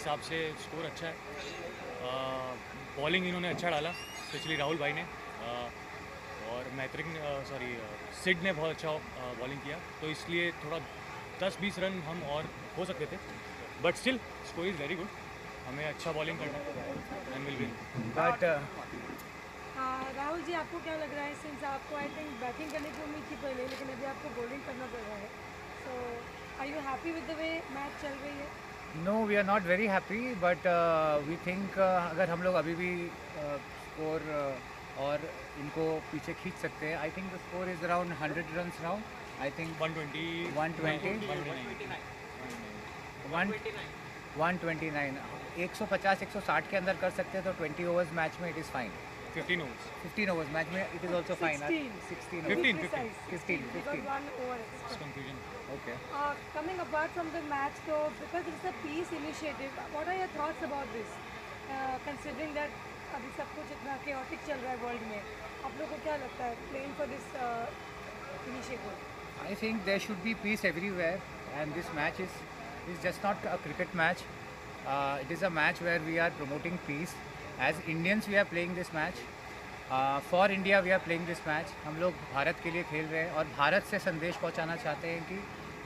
हिसाब से स्कोर अच्छा है। बॉलिंग इन्होंने अच्छा डाला, स्पेशली राहुल भाई ने, और सिड ने बहुत अच्छा बॉलिंग किया, तो इसलिए थोड़ा 10-20 रन हम और हो सकते थे, but still score is very good. हमें अच्छा बॉलिंग करना है and will win. But Rahul ji, आपको क्या लग रहा है, सिंस आपको आई थिंक बैटिंग करने की उम्मीद थी पहले, लेकिन अभी आपको बॉलिंग करना पड़ रहा है, so are you happy with the way match चल रही है? No, we are not very happy, but we think अगर हम लोग अभी भी स्कोर और इनको पीछे खींच सकते हैं। I think the score is around 100 runs now. I think 120 129 150 160 के अंदर कर सकते हैं, तो 20 ओवर्स मैच में it is fine. 15 overs 15 overs match में it is also fine. 16 15 1 over extra. confusion. Okay. Coming apart from the match though, because it's a peace initiative, what are your thoughts about this? Considering that अभी सब कुछ इतना chaotic चल रहा है world में, आप लोगों को क्या लगता है playing for this initiative? I think there should be peace everywhere, and this match is just not a cricket match. It is a match where we are promoting peace. As Indians, we are playing this match. For India, we are playing this match. हम लोग भारत के लिए खेल रहे हैं और भारत से संदेश पहुंचाना चाहते हैं कि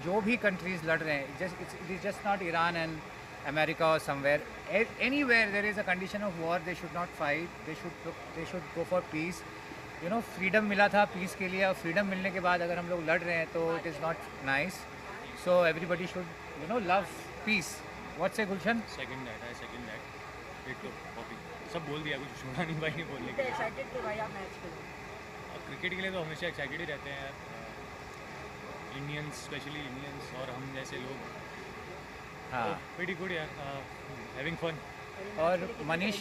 जो भी कंट्रीज लड़ रहे हैं, it is just not Iran and America or somewhere. Anywhere there is a condition of war, they should not fight. They should go for peace. You know, freedom मिला था पीस के लिए, और फ्रीडम मिलने के बाद अगर हम लोग लड़ रहे हैं तो it is not nice. So everybody should love piece. What's A Gulshan? Second that एक तो कॉपी सब बोल दिया, कुछ छोड़ा नहीं भाई ने बोलने के लिए। एक्साइटेड थे भाई आप मैच के लिए? क्रिकेट के लिए तो हमेशा एक्साइटेड ही रहते हैं यार, इंडियंस, स्पेशली इंडियंस और हम जैसे लोग। हाँ। वेरी गुड यार, हैविंग फन। और मनीष,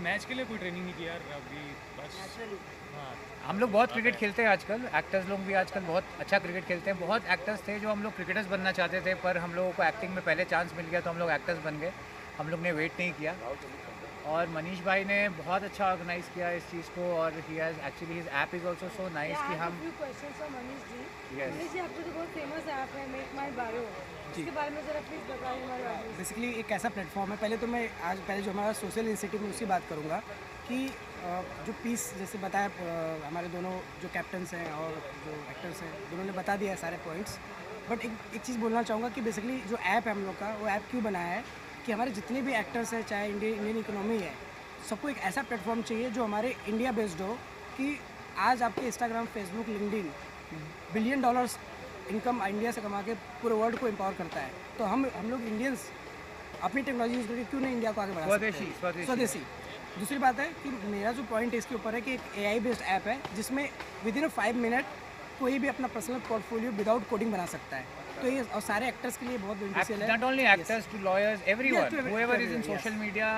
मैच के लिए कोई ट्रेनिंग नहीं की यार अभी, बस हाँ। हम लोग बहुत क्रिकेट खेलते हैं आजकल। एक्टर्स लोग भी आजकल बहुत अच्छा क्रिकेट खेलते हैं। बहुत एक्टर्स थे जो हम लोग क्रिकेटर्स बनना चाहते थे, पर हम लोगों को एक्टिंग में पहले चांस मिल गया तो हम लोग एक्टर्स बन गए। हम लोग ने वेट नहीं किया, और मनीष भाई ने बहुत अच्छा ऑर्गेनाइज किया इस चीज़ को, और he has actually his app is also so nice कि हम। मनीष जी, Yes. मनीष जी, आपको तो बहुत फेमस ऐप है मेक माई बायो, इसके बारे में ज़रा प्लीज़ बताइए हमारे ऑडियंस। बेसिकली एक ऐसा प्लेटफॉर्म है, पहले तो मैं आज पहले जो हमारा सोशल इनिशिएटिव में उसकी बात करूँगा कि जो पीस जैसे बताया हमारे दोनों जो कैप्टन्स हैं और जो एक्टर्स हैं, दोनों ने बता दिया है सारे पॉइंट्स। बट एक चीज़ बोलना चाहूँगा कि बेसिकली जो ऐप है हम लोग का, वो ऐप क्यों बनाया है कि हमारे जितने भी एक्टर्स हैं, चाहे इंडियन इकोनॉमी है, सबको एक ऐसा प्लेटफॉर्म चाहिए जो हमारे इंडिया बेस्ड हो, कि आज आपके Instagram, Facebook, LinkedIn billion dollars income India से कमा के पूरे वर्ल्ड को एम्पावर करता है। तो हम लोग इंडियंस अपनी टेक्नोलॉजी यूज़ करके क्यों नहीं इंडिया को आगे बढ़ा सकते हैं? स्वदेशी। दूसरी बात है कि मेरा जो पॉइंट है इसके ऊपर है कि एक AI बेस्ड ऐप है जिसमें विद इन 5 मिनट कोई भी अपना पर्सनल पोर्टफोलियो विदाउट कोडिंग बना सकता है। तो ये और सारे एक्टर्स के लिए बहुत बेनिफिशियल है। Not only actors, to lawyers, everyone, to whoever is in everyone, social media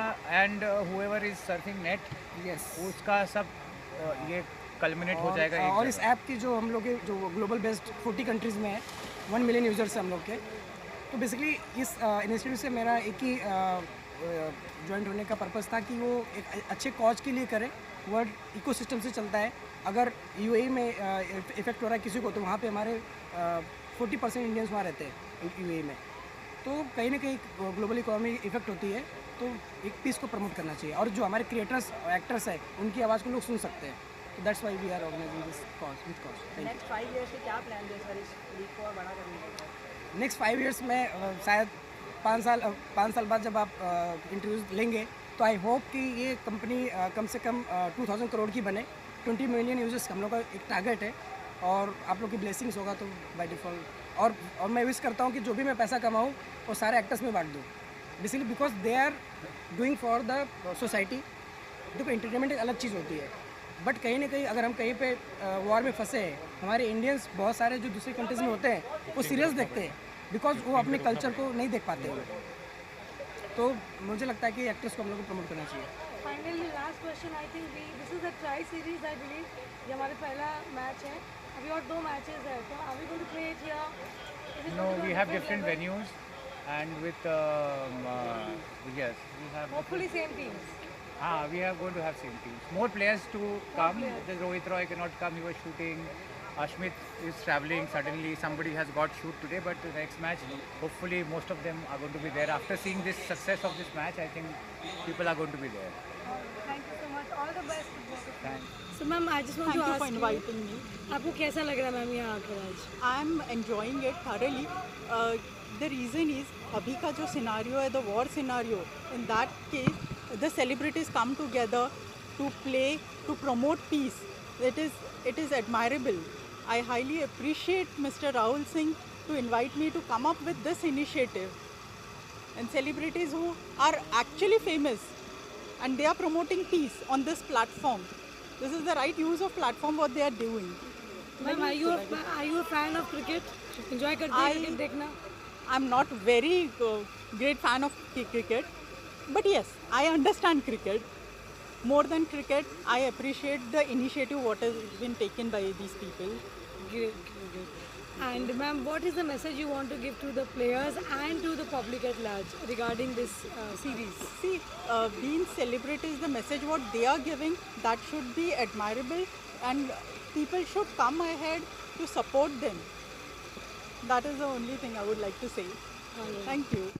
and whoever is surfing net, yes. उसका सब ये कल्मिनेट हो जाएगा एक और इस जगह। ऐप की जो हम लोग के जो ग्लोबल बेस्ड 40 कंट्रीज़ में है, 1 मिलियन यूज़र्स हैं हम लोग के। तो बेसिकली इस इनिशिएटिव से मेरा एक ही ज्वाइंट होने का पर्पस था कि वो एक अच्छे कॉज के लिए करें। वर्ल्ड इकोसिस्टम से चलता है। अगर UAE में इफेक्ट हो रहा है किसी को, तो वहाँ पे हमारे 40% इंडियंस वहाँ रहते हैं UAE में। तो कहीं ना कहीं ग्लोबल इकोनॉमी इफेक्ट होती है, तो एक पीस को प्रमोट करना चाहिए, और जो हमारे क्रिएटर्स और एक्टर्स हैं उनकी आवाज़ को लोग सुन सकते हैं। तो that's why we are organising this cause with cause. Next 5 years के क्या प्लान है सर इस लीग को और बड़ा करने के? नेक्स्ट 5 ईयर्स में शायद 5 साल बाद जब आप इंटरव्यूज लेंगे, तो आई होप कि ये कंपनी कम से कम 2000 करोड़ की बने। 20 मिलियन यूजर्स हम लोग का एक टारगेट है, और आप लोग की ब्लेसिंग्स होगा तो बाय डिफ़ॉल्ट। और मैं विश करता हूँ कि जो भी मैं पैसा कमाऊँ वो सारे एक्टर्स में बांट दूँ, basically because they are doing for the society. देखो, एंटरटेनमेंट एक अलग चीज़ होती है, बट कहीं ना कहीं अगर हम कहीं पे वॉर में फंसे हैं, हमारे इंडियंस बहुत सारे जो दूसरी कंट्रीज़ में होते हैं वो सीरियस देखते हैं, बिकॉज वो अपने कल्चर को नहीं देख पाते हैं। तो मुझे लगता है कि एक्टर्स को हम लोग को प्रमोट करना चाहिए। Finally last question, I think this is a tri series, I believe ये हमारा पहला मैच है, अभी और 2 मैचेस है, तो are we going to play it here? No, we have different venues, and with yes, we have. Hopefully same teams. We are going to have same teams. More players to come. The Rohit Roy cannot come; he was shooting. Ashmit is traveling. Suddenly, somebody has got shoot today. But the next match, hopefully, most of them are going to be there. After seeing this success of this match, I think people are going to be there. Thank you so much. All the best to both of you. Thanks. So ma'am I just want Thank to you for ask inviting me. आपको कैसा लग रहा है ma'am यहाँ आकर आज? I'm enjoying it thoroughly. The reason is अभी का जो scenario है, the war scenario, in that case, the celebrities come together to play, to promote peace. It is admirable. I highly appreciate Mr. Rahul Singh to invite me to come up with this initiative. And celebrities who are actually famous and they are promoting peace on this platform. This is the right use of platform what they are doing. Ma'am are you a fan of cricket? Enjoy करते हैं I- cricket देखना? I'm not very great fan of cricket, but yes, I understand cricket. More than cricket, I appreciate the initiative what has been taken by these people. Great. And ma'am, what is the message you want to give to the players and to the public at large regarding this series? See, being celebrities, the message what they are giving, that should be admirable, and people should come ahead to support them. That is the only thing I would like to say. Thank you.